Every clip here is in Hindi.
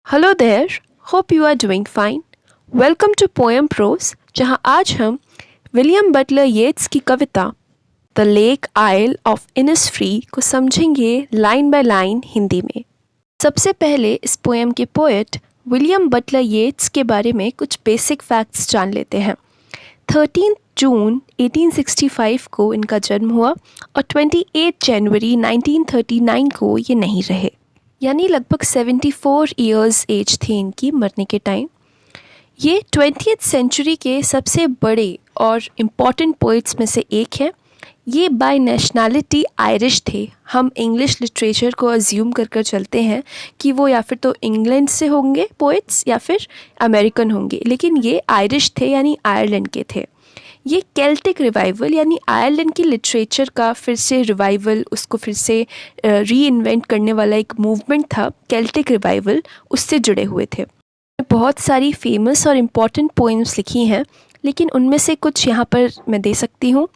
Hello there, hope you are doing fine. Welcome to poem prose, जहां आज हम विलियम बटलर येट्स की कविता the lake isle of Innisfree को समझेंगे लाइन बाय लाइन हिंदी में। सबसे पहले इस पोएम के पोएट विलियम बटलर येट्स के बारे में कुछ बेसिक फैक्ट्स जान लेते हैं। 13 जून 1865 को इनका जन्म हुआ और 28 जनवरी 1939 को ये नहीं रहे, यानी लगभग 74 ईयर्स एज थे इनकी मरने के टाइम। ये 20th सेंचुरी के सबसे बड़े और इम्पॉर्टेंट पोइट्स में से एक हैं। ये बाय नेशनैलिटी आयरिश थे। हम इंग्लिश लिटरेचर को अज्यूम कर चलते हैं कि वो या फिर तो इंग्लैंड से होंगे पोइट्स या फिर अमेरिकन होंगे, लेकिन ये आयरिश थे यानी आयरलैंड के थे। ये केल्टिक रिवाइवल यानी आयरलैंड की लिटरेचर का फिर से रिवाइवल, उसको फिर से री इन्वेंट करने वाला एक मूवमेंट था केल्टिक रिवाइवल, उससे जुड़े हुए थे। बहुत सारी फेमस और इम्पॉर्टेंट पोएम्स लिखी हैं, लेकिन उनमें से कुछ यहाँ पर मैं दे सकती हूँ।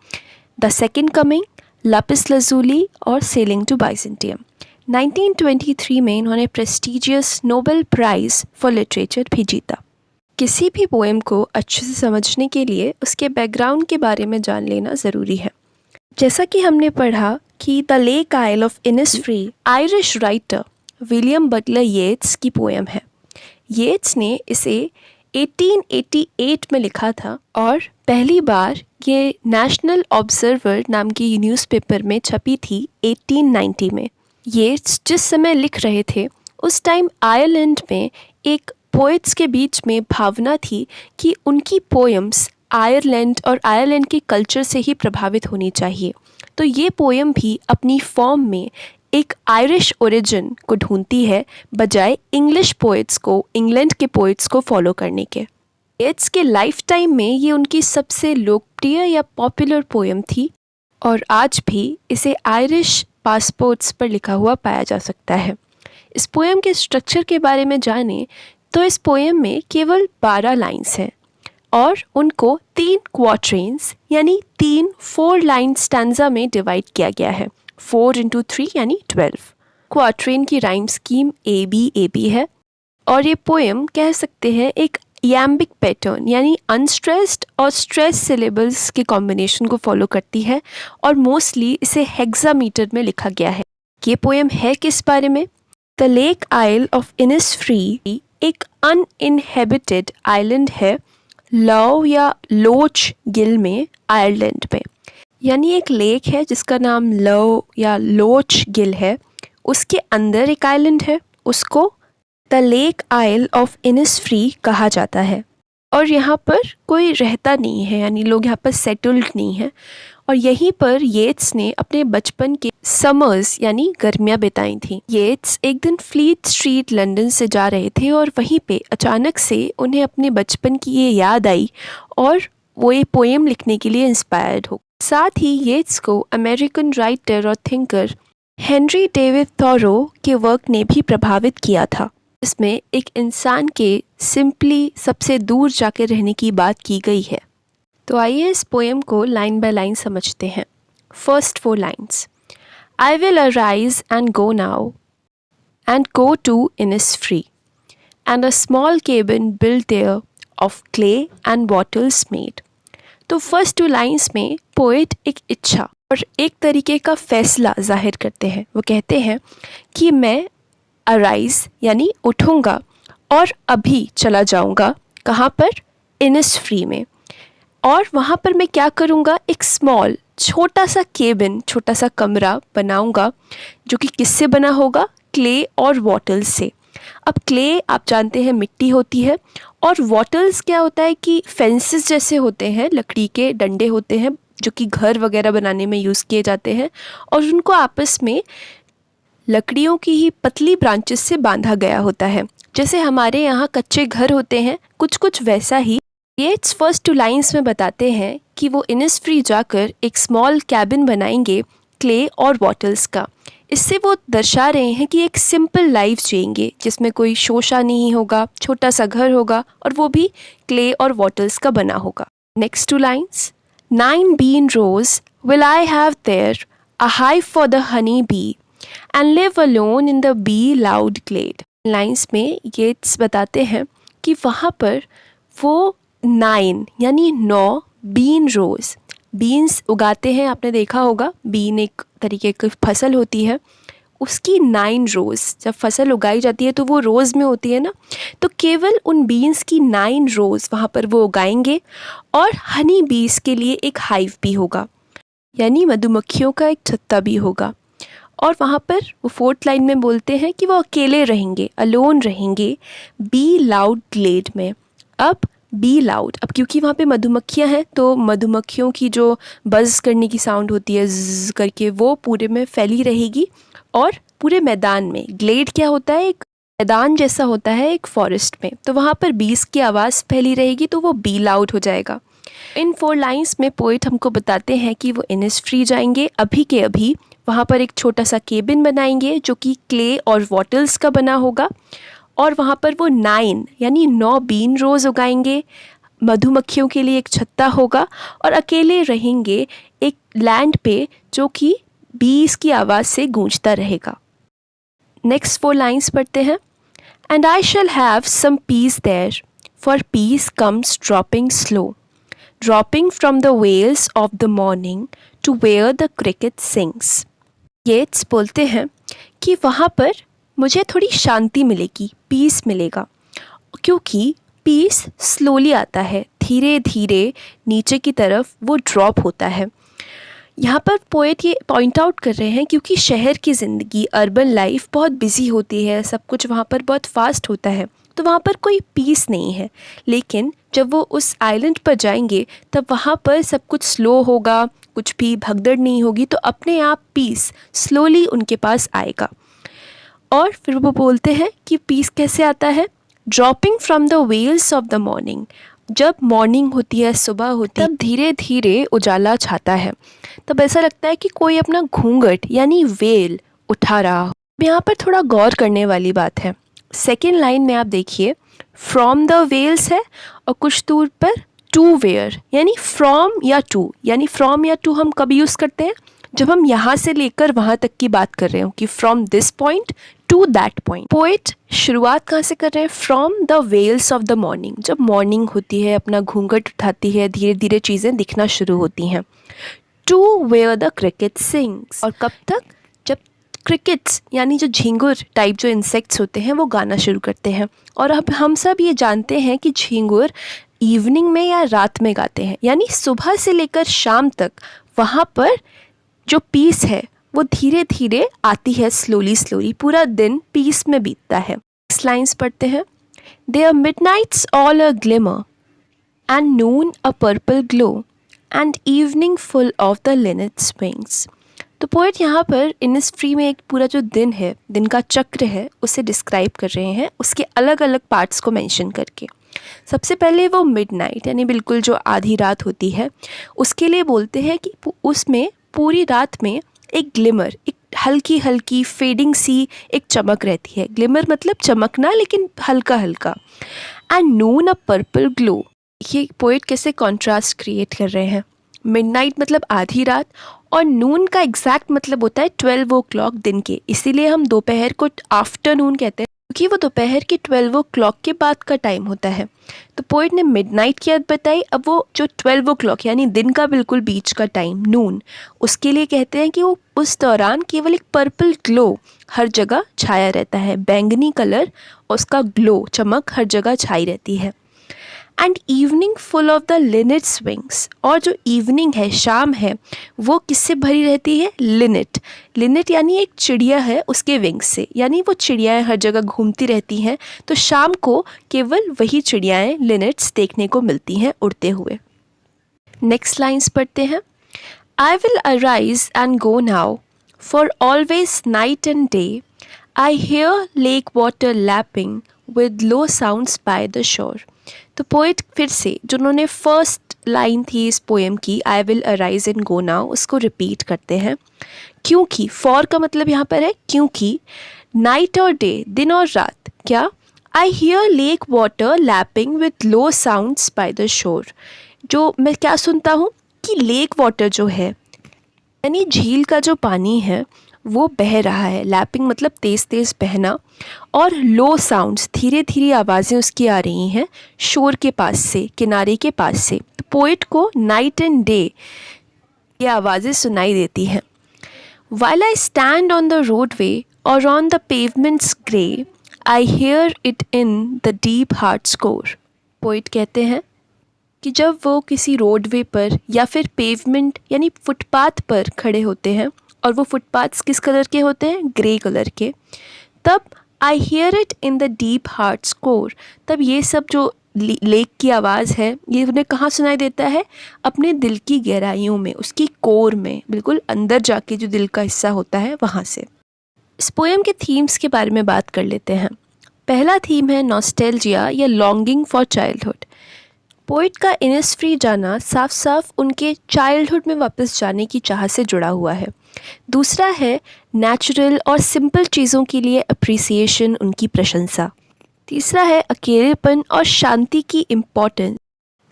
द सेकेंड कमिंग, लापिस लज़ूली और सेलिंग टू बाइजेंटियम। 1923 में इन्होंने prestigious Nobel prize for literature भी जीता। किसी भी पोएम को अच्छे से समझने के लिए उसके बैकग्राउंड के बारे में जान लेना ज़रूरी है। जैसा कि हमने पढ़ा कि the lake isle of Innisfree Irish writer William Butler Yeats की पोएम है। येट्स ने इसे 1888 में लिखा था और पहली बार ये नेशनल ऑब्जर्वर नाम की न्यूज़पेपर में छपी थी 1890 में। येट्स जिस समय लिख रहे थे उस टाइम आयरलैंड में एक पोइट्स के बीच में भावना थी कि उनकी पोएम्स आयरलैंड और आयरलैंड के कल्चर से ही प्रभावित होनी चाहिए। तो ये पोएम भी अपनी फॉर्म में एक आयरिश ओरिजिन को ढूंढती है, बजाय इंग्लिश पोइट्स को, इंग्लैंड के पोइट्स को फॉलो करने के। येट्स के लाइफ टाइम में ये उनकी सबसे लोकप्रिय या पॉपुलर पोएम थी और आज भी इसे आयरिश पासपोर्ट्स पर लिखा हुआ पाया जा सकता है। इस पोएम के स्ट्रक्चर के बारे में जानें तो इस पोएम में केवल 12 लाइन्स हैं और उनको 3 क्वार्ट्रेन्स यानी 4 लाइन स्टैंजा में डिवाइड किया गया है। 4 into 3 यानी 12। क्वार्ट्रेन की राइम स्कीम AB है और ये पोएम कह सकते हैं एक यैम्बिक पैटर्न यानी अनस्ट्रेस्ड और स्ट्रेस सिलेबल्स के कॉम्बिनेशन को फॉलो करती है और मोस्टली इसे हेक्सामीटर में लिखा गया है। ये पोएम है किस बारे में? The lake isle of Innisfree एक अनइनहेबिटेड आइलैंड है लव या लोच गिल में, आयरलैंड में। यानी एक लेक है जिसका नाम लव या लोच गिल है, उसके अंदर एक आइलैंड है, उसको the lake isle of Innisfree कहा जाता है। और यहाँ पर कोई रहता नहीं है, यानी लोग यहाँ पर सेटल्ड नहीं हैं। और यहीं पर येट्स ने अपने बचपन के समर्स यानी गर्मियाँ बिताई थी। येट्स एक दिन फ्लीट स्ट्रीट लंदन से जा रहे थे और वहीं पे अचानक से उन्हें अपने बचपन की ये याद आई और वो ये पोएम लिखने के लिए इंस्पायर्ड हो। साथ ही येट्स को अमेरिकन राइटर और थिंकर हेनरी डेविड थॉरो के वर्क ने भी प्रभावित किया था। इसमें एक इंसान के सिंपली सबसे दूर जाकर रहने की बात की गई है। तो आइए इस पोएम को लाइन बाय लाइन समझते हैं। First 4 lines. I will arise and go now and go to Innisfree and a small cabin built there of clay and bottles made. तो फर्स्ट 2 लाइन्स में पोएट एक इच्छा और एक तरीके का फैसला जाहिर करते हैं। वो कहते हैं कि मैं अराइज यानी उठूँगा और अभी चला जाऊँगा, कहाँ पर? इनिसफ्री में। और वहाँ पर मैं क्या करूँगा? एक स्मॉल छोटा सा केबिन, छोटा सा कमरा बनाऊँगा, जो कि किससे बना होगा? क्ले और वॉटल्स से। अब क्ले आप जानते हैं मिट्टी होती है और वॉटल्स क्या होता है कि फेंसेस जैसे होते हैं, लकड़ी के डंडे होते हैं जो कि घर वगैरह बनाने में यूज़ किए जाते हैं और उनको आपस में लकड़ियों की ही पतली ब्रांचेस से बांधा गया होता है। जैसे हमारे यहाँ कच्चे घर होते हैं, कुछ वैसा ही येट्स फर्स्ट 2 लाइन्स में बताते हैं कि वो इनिसफ्री जाकर एक स्मॉल कैबिन बनाएंगे क्ले और बॉटल्स का। इससे वो दर्शा रहे हैं कि एक सिंपल लाइफ जिएंगे जिसमें कोई शोशा नहीं होगा, छोटा सा घर होगा और वो भी क्ले और बॉटल्स का बना होगा। Next 2 lines. 9 bean rows will I have there, a hive for the honey bee, and live alone in the bee loud glade. Lines में येट्स बताते हैं कि वहाँ पर वो 9 यानी 9 बीन रोज़, बीन्स उगाते हैं। आपने देखा होगा, बीन एक तरीके की फसल होती है, उसकी 9 रोज़ जब फसल उगाई जाती है तो वो रोज़ में होती है ना, तो केवल उन बीन्स की 9 रोज़ वहाँ पर वो उगाएंगे। और हनी बीज के लिए एक हाइव भी होगा, यानी मधुमक्खियों का एक छत्ता भी होगा। और वहाँ पर वो 4th लाइन में बोलते हैं कि वो अकेले रहेंगे, अलोन रहेंगे, बी लाउड ग्लेड में। अब बी लाउड, अब क्योंकि वहाँ पे मधुमक्खियाँ हैं तो मधुमक्खियों की जो बज़ करने की साउंड होती है ज़ करके, वो पूरे में फैली रहेगी और पूरे मैदान में। ग्लेड क्या होता है? एक मैदान जैसा होता है एक फॉरेस्ट में, तो वहाँ पर बीस की आवाज़ फैली रहेगी तो वो बी लाउड हो जाएगा। इन 4 लाइन्स में पोइट हमको बताते हैं कि वो इनिसफ्री जाएंगे अभी के अभी, वहाँ पर एक छोटा सा केबिन बनाएंगे जो कि क्ले और वॉटल्स का बना होगा, और वहाँ पर वो 9 यानी 9 बीन रोज़ उगाएंगे, मधुमक्खियों के लिए एक छत्ता होगा, और अकेले रहेंगे एक लैंड पे जो कि बीस की आवाज़ से गूंजता रहेगा। नेक्स्ट 4 लाइन्स पढ़ते हैं। And I shall have some peace there, for peace comes dropping slow, dropping from the wails of the morning to where the cricket sings। Yeats बोलते हैं कि वहाँ पर मुझे थोड़ी शांति मिलेगी, पीस मिलेगा, क्योंकि पीस स्लोली आता है, धीरे धीरे नीचे की तरफ वो ड्रॉप होता है। यहाँ पर पोएट ये पॉइंट आउट कर रहे हैं क्योंकि शहर की ज़िंदगी, अर्बन लाइफ बहुत बिजी होती है, सब कुछ वहाँ पर बहुत फास्ट होता है, तो वहाँ पर कोई पीस नहीं है। लेकिन जब वो उस आइलैंड पर जाएंगे तब वहाँ पर सब कुछ स्लो होगा, कुछ भी भगदड़ नहीं होगी, तो अपने आप पीस स्लोली उनके पास आएगा। और फिर वो बोलते हैं कि पीस कैसे आता है? Dropping from the veils of the morning, जब मॉर्निंग होती है, सुबह होती है, तब धीरे धीरे उजाला छाता है, तब ऐसा लगता है कि कोई अपना घूंघट यानी वेल उठा रहा हो। यहाँ पर थोड़ा गौर करने वाली बात है। 2nd लाइन में आप देखिए, फ्रॉम द वेल्स है और कुछ दूर पर टू वेयर, यानी फ्रॉम या टू, यानी फ्रॉम या टू हम कब यूज़ करते हैं? जब हम यहाँ से लेकर वहाँ तक की बात कर रहे हो कि from this point to that point. Poet शुरुआत कहाँ से कर रहे हैं? From the veils of the morning, जब मॉर्निंग होती है, अपना घूंघट उठाती है, धीरे धीरे चीज़ें दिखना शुरू होती हैं, to where the cricket sings, और कब तक? जब क्रिकेट्स यानी जो झींगुर टाइप जो इंसेक्ट्स होते हैं वो गाना शुरू करते हैं। और अब हम सब ये जानते हैं कि झींगुर इवनिंग में या रात में गाते हैं, यानी सुबह से लेकर शाम तक वहाँ पर जो पीस है वो धीरे धीरे आती है, स्लोली स्लोली, पूरा दिन पीस में बीतता है। नेक्स्ट लाइन्स पढ़ते हैं। There midnight's all a glimmer and noon a purple glow and evening full of the linnet's wings. तो पोएट यहाँ पर इनिसफ्री में एक पूरा जो दिन है, दिन का चक्र है, उसे डिस्क्राइब कर रहे हैं, उसके अलग अलग पार्ट्स को मेंशन करके। सबसे पहले वो मिडनाइट यानी बिल्कुल जो आधी रात होती है, उसके लिए बोलते हैं कि उसमें पूरी रात में एक ग्लिमर, एक हल्की हल्की फेडिंग सी एक चमक रहती है। ग्लिमर मतलब चमकना, लेकिन हल्का हल्का। And noon a purple glow, ये पोएट कैसे कॉन्ट्रास्ट क्रिएट कर रहे हैं। मिडनाइट मतलब आधी रात, और नून का एग्जैक्ट मतलब होता है 12 o'clock दिन के, इसीलिए हम दोपहर को आफ्टरनून कहते हैं, क्योंकि वो दोपहर के 12 o'clock के बाद का टाइम होता है। तो पोएट ने मिडनाइट की याद बताई, अब वो जो 12 o'clock यानी दिन का बिल्कुल बीच का टाइम, नून, उसके लिए कहते हैं कि वो उस दौरान केवल एक पर्पल ग्लो हर जगह छाया रहता है, बैंगनी कलर और उसका ग्लो, चमक हर जगह छाई रहती है। And evening full of the linnet's wings, और जो इवनिंग है, शाम है, वो किससे भरी रहती है? लिनेट, लिनेट यानी एक चिड़िया है, उसके विंग्स से, यानी वो चिड़ियाएँ हर जगह घूमती रहती हैं, तो शाम को केवल वही चिड़ियाएँ लिनेट्स देखने को मिलती हैं उड़ते हुए। नेक्स्ट लाइन्स पढ़ते हैं। I will arise and go now, for always night and day I hear lake water lapping with low sounds by the shore. तो पोएट फिर से, जो उन्होंने फर्स्ट लाइन थी इस पोएम की, आई will arise and go now, उसको रिपीट करते हैं, क्योंकि फॉर का मतलब यहाँ पर है क्योंकि, नाइट और डे, दिन और रात, क्या? I hear lake water lapping with low sounds by the शोर, जो मैं क्या सुनता हूँ कि लेक वाटर जो है, यानी झील का जो पानी है, वो बह रहा है। लैपिंग मतलब तेज़ तेज़ बहना। और लो साउंड्स, धीरे धीरे आवाज़ें उसकी आ रही हैं शोर के पास से, किनारे के पास से। तो पोइट को नाइट एंड डे ये आवाज़ें सुनाई देती हैं। While I stand on the roadway or on the pavement's grey, I hear it in the deep heart's core. Poet कहते हैं कि जब वो किसी रोडवे पर या फिर पेवमेंट यानी फुटपाथ पर खड़े होते हैं, और वो फुटपाथ्स किस कलर के होते हैं? ग्रे कलर के। तब I hear it in the deep heart's core, तब ये सब जो लेक की आवाज़ है ये उन्हें कहाँ सुनाई देता है? अपने दिल की गहराइयों में, उसकी कोर में, बिल्कुल अंदर जाके जो दिल का हिस्सा होता है वहाँ से। इस पोएम के थीम्स के बारे में बात कर लेते हैं। पहला थीम है नॉस्टैल्जिया या लॉन्गिंग फॉर चाइल्डहुड। पोइट का इनिसफ्री जाना साफ साफ उनके चाइल्डहुड में वापस जाने की चाह से जुड़ा हुआ है। दूसरा है नेचुरल और सिंपल चीज़ों के लिए अप्रिसिएशन, उनकी प्रशंसा। तीसरा है अकेलेपन और शांति की इम्पोर्टेंस,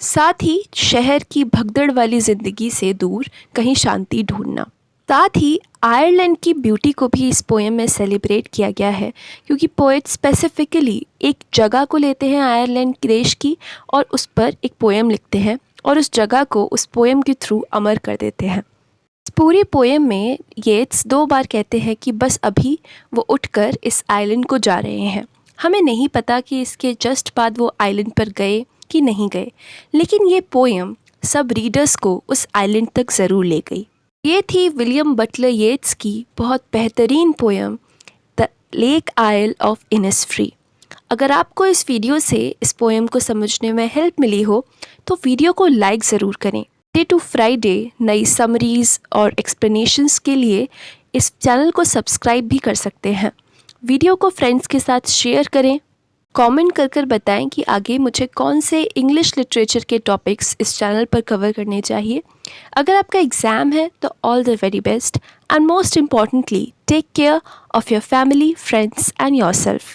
साथ ही शहर की भगदड़ वाली ज़िंदगी से दूर कहीं शांति ढूंढना। साथ ही आयरलैंड की ब्यूटी को भी इस पोएम में सेलिब्रेट किया गया है, क्योंकि पोएट स्पेसिफिकली एक जगह को लेते हैं आयरलैंड देश की और उस पर एक पोएम लिखते हैं और उस जगह को उस पोएम के थ्रू अमर कर देते हैं। इस पूरी पोएम में येट्स 2 बार कहते हैं कि बस अभी वो उठकर इस आइलैंड को जा रहे हैं। हमें नहीं पता कि इसके जस्ट बाद वो आइलैंड पर गए कि नहीं गए, लेकिन ये पोएम सब रीडर्स को उस आइलैंड तक ज़रूर ले गई। ये थी विलियम बटलर येट्स की बहुत बेहतरीन poem the lake isle of Innisfree. अगर आपको इस वीडियो से इस पोएम को समझने में हेल्प मिली हो तो वीडियो को लाइक ज़रूर करें। डे टू फ्राइडे नई समरीज़ और एक्सप्लेनेशंस के लिए इस चैनल को सब्सक्राइब भी कर सकते हैं। वीडियो को फ्रेंड्स के साथ शेयर करें। कमेंट कर बताएं कि आगे मुझे कौन से इंग्लिश लिटरेचर के टॉपिक्स इस चैनल पर कवर करने चाहिए। अगर आपका एग्ज़ाम है तो all the very best and most importantly take care of your family, friends and yourself.